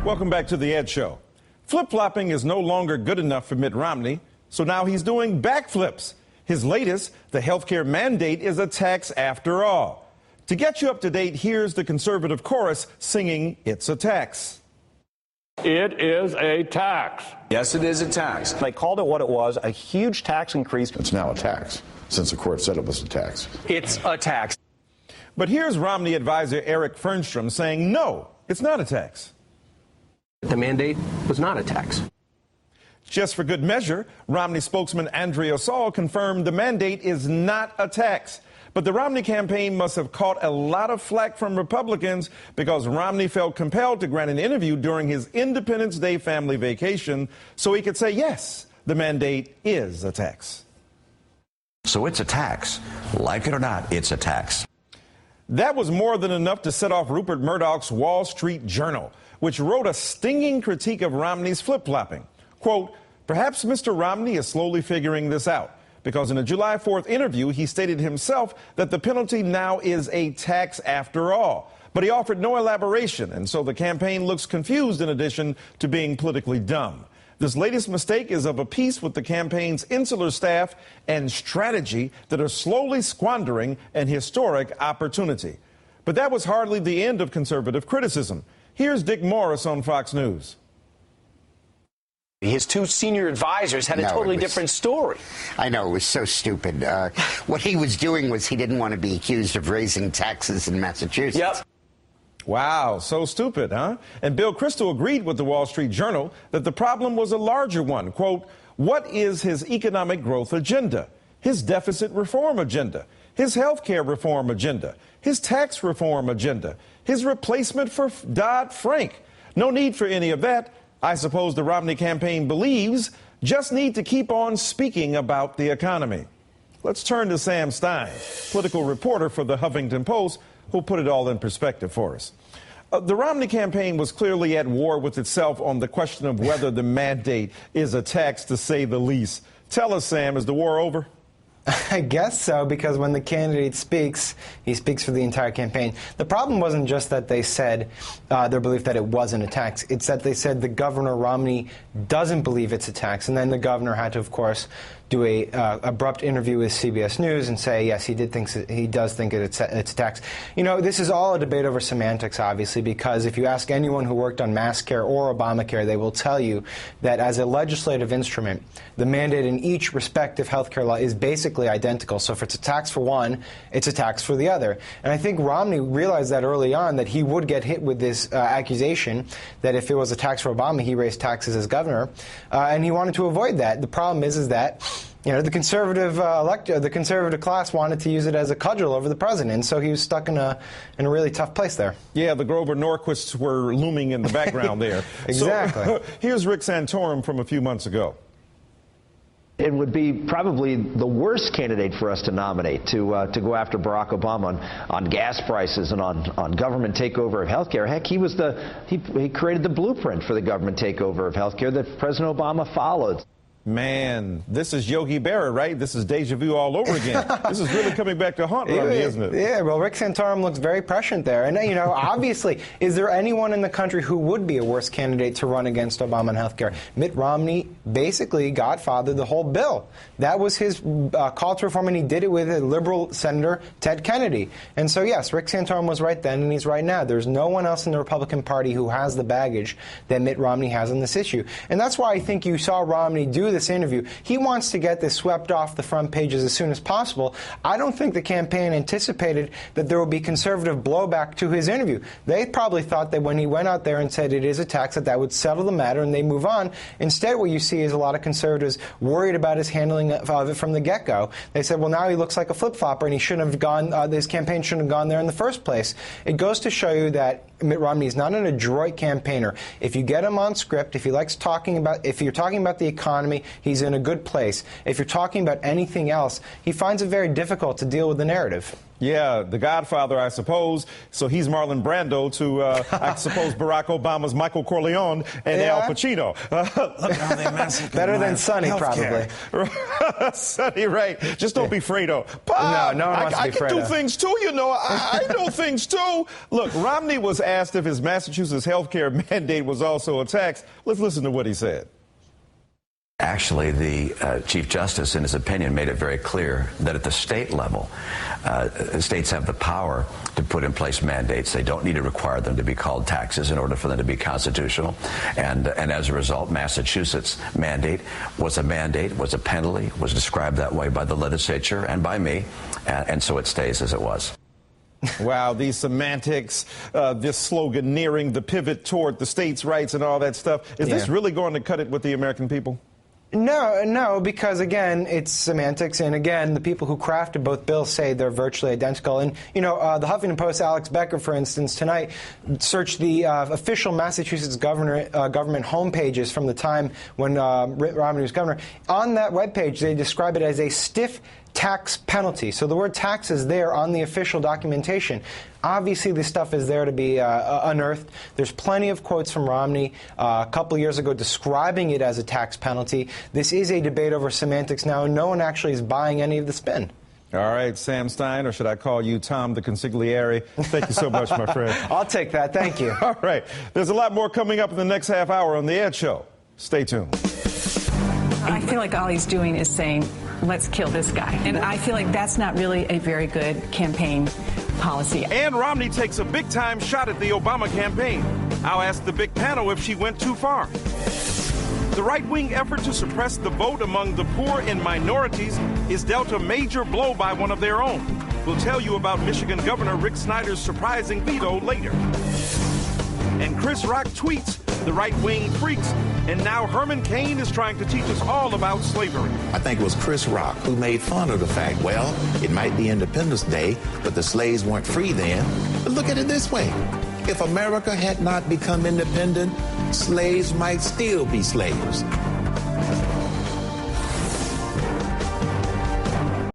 Welcome back to the Ed Show. Flip-flopping is no longer good enough for Mitt Romney, so now he's doing backflips. His latest, the healthcare mandate, is a tax after all. To get you up to date, here's the conservative chorus singing "It's a Tax." It is a tax. Yes, it is a tax. They called it what it was, a huge tax increase. It's now a tax, since the court said it was a tax. It's a tax. But here's Romney advisor Eric Fernstrom saying no, it's not a tax. The mandate was not a tax. Just for good measure, Romney spokesman Andrea Saul confirmed the mandate is not a tax. But the Romney campaign must have caught a lot of flack from Republicans because Romney felt compelled to grant an interview during his Independence Day family vacation so he could say, yes, the mandate is a tax. So it's a tax. Like it or not, it's a tax. That was more than enough to set off Rupert Murdoch's Wall Street Journal, which wrote a stinging critique of Romney's flip-flopping. Quote, perhaps Mr. Romney is slowly figuring this out, because in a July 4th interview, he stated himself that the penalty now is a tax after all. But he offered no elaboration, and so the campaign looks confused in addition to being politically dumb. This latest mistake is of a piece with the campaign's insular staff and strategy that are slowly squandering an historic opportunity. But that was hardly the end of conservative criticism. Here's Dick Morris on Fox News. His two senior advisors had a totally different story. I know, it was so stupid. What he was doing was he didn't want to be accused of raising taxes in Massachusetts. Yep. Wow, so stupid, huh? And Bill Kristol agreed with the Wall Street Journal that the problem was a larger one. Quote, what is his economic growth agenda? His deficit reform agenda? His health care reform agenda? His tax reform agenda? His replacement for Dodd-Frank? No need for any of that. I suppose the Romney campaign believes, just need to keep on speaking about the economy. Let's turn to Sam Stein, political reporter for the Huffington Post, who'll put it all in perspective for us. The Romney campaign was clearly at war with itself on the question of whether the mandate is a tax, to say the least. Tell us, Sam, is the war over? I guess so, because when the candidate speaks, he speaks for the entire campaign. The problem wasn't just that they said their belief that it wasn't a tax. It's that they said the governor, Romney, doesn't believe it's a tax. And then the governor had to, of course, do a abrupt interview with CBS News and say, yes, he does think it's a tax. You know, this is all a debate over semantics, obviously, because if you ask anyone who worked on mass care or Obamacare, they will tell you that as a legislative instrument, the mandate in each respective health care law is basically identical. So if it's a tax for one, it's a tax for the other. And I think Romney realized that early on, that he would get hit with this accusation that if it was a tax for Obama, he raised taxes as governor, and he wanted to avoid that. The problem is that the conservative the conservative class wanted to use it as a cudgel over the president, and so he was stuck in a really tough place there. Yeah, the Grover Norquists were looming in the background there. Exactly. So, here's Rick Santorum from a few months ago. It would be probably the worst candidate for us to nominate to go after Barack Obama on gas prices and on government takeover of health care. Heck, he created the blueprint for the government takeover of health care that President Obama followed. Man, this is Yogi Berra, right? This is deja vu all over again. This is really coming back to haunt Romney, isn't it? Yeah, well, Rick Santorum looks very prescient there. And, obviously, is there anyone in the country who would be a worse candidate to run against Obama in health care? Mitt Romney basically godfathered the whole bill. That was his call to reform, and he did it with a liberal Senator Ted Kennedy. And so, yes, Rick Santorum was right then, and he's right now. There's no one else in the Republican Party who has the baggage that Mitt Romney has on this issue. And that's why I think you saw Romney do this interview. He wants to get this swept off the front pages as soon as possible. I don't think the campaign anticipated that there would be conservative blowback to his interview. They probably thought that when he went out there and said it is a tax, that would settle the matter and they move on. Instead, what you see is a lot of conservatives worried about his handling of it from the get-go. They said, well, now he looks like a flip-flopper and he shouldn't have gone, his campaign shouldn't have gone there in the first place. It goes to show you that Mitt Romney is not an adroit campaigner. If you get him on script, if you're talking about the economy, Romney, he's in a good place. If you're talking about anything else, he finds it very difficult to deal with the narrative. Yeah, the Godfather, I suppose. So he's Marlon Brando to, I suppose, Barack Obama's Michael Corleone and Al Pacino. Look how they massacred Better than Sonny, probably. Sonny, right. Just don't be Fredo. No, no one wants to be Fredo. I can do things too, you know. I know things too. Look, Romney was asked if his Massachusetts health care mandate was also a tax. Let's listen to what he said. Actually, the Chief Justice, in his opinion, made it very clear that at the state level, states have the power to put in place mandates. They don't need to require them to be called taxes in order for them to be constitutional. And as a result, Massachusetts mandate, was a penalty, was described that way by the legislature and by me, and so it stays as it was. Wow, these semantics, this sloganeering, the pivot toward the states' rights and all that stuff. Is this really going to cut it with the American people? No, because, again, it's semantics, and, again, the people who crafted both bills say they're virtually identical. And, you know, the Huffington Post, Alex Becker, for instance, tonight searched the official Massachusetts government homepages from the time when Romney was governor. On that webpage, they describe it as a stiff tax penalty. So the word tax is there on the official documentation. Obviously, this stuff is there to be unearthed. There's plenty of quotes from Romney a couple of years ago describing it as a tax penalty. This is a debate over semantics now, and no one actually is buying any of the spin. All right, Sam Stein, or should I call you Tom the Consigliere? Thank you so much, my friend. I'll take that. Thank you. All right. There's a lot more coming up in the next half hour on The Ed Show. Stay tuned. I feel like all he's doing is saying, let's kill this guy. And I feel like that's not really a very good campaign policy. And Romney takes a big-time shot at the Obama campaign. I'll ask the big panel if she went too far. The right-wing effort to suppress the vote among the poor and minorities is dealt a major blow by one of their own. We'll tell you about Michigan Governor Rick Snyder's surprising veto later. And Chris Rock tweets, the right-wing freaks, and now Herman Cain is trying to teach us all about slavery. I think it was Chris Rock who made fun of the fact, well, it might be Independence Day, but the slaves weren't free then. But look at it this way. If America had not become independent, slaves might still be slaves.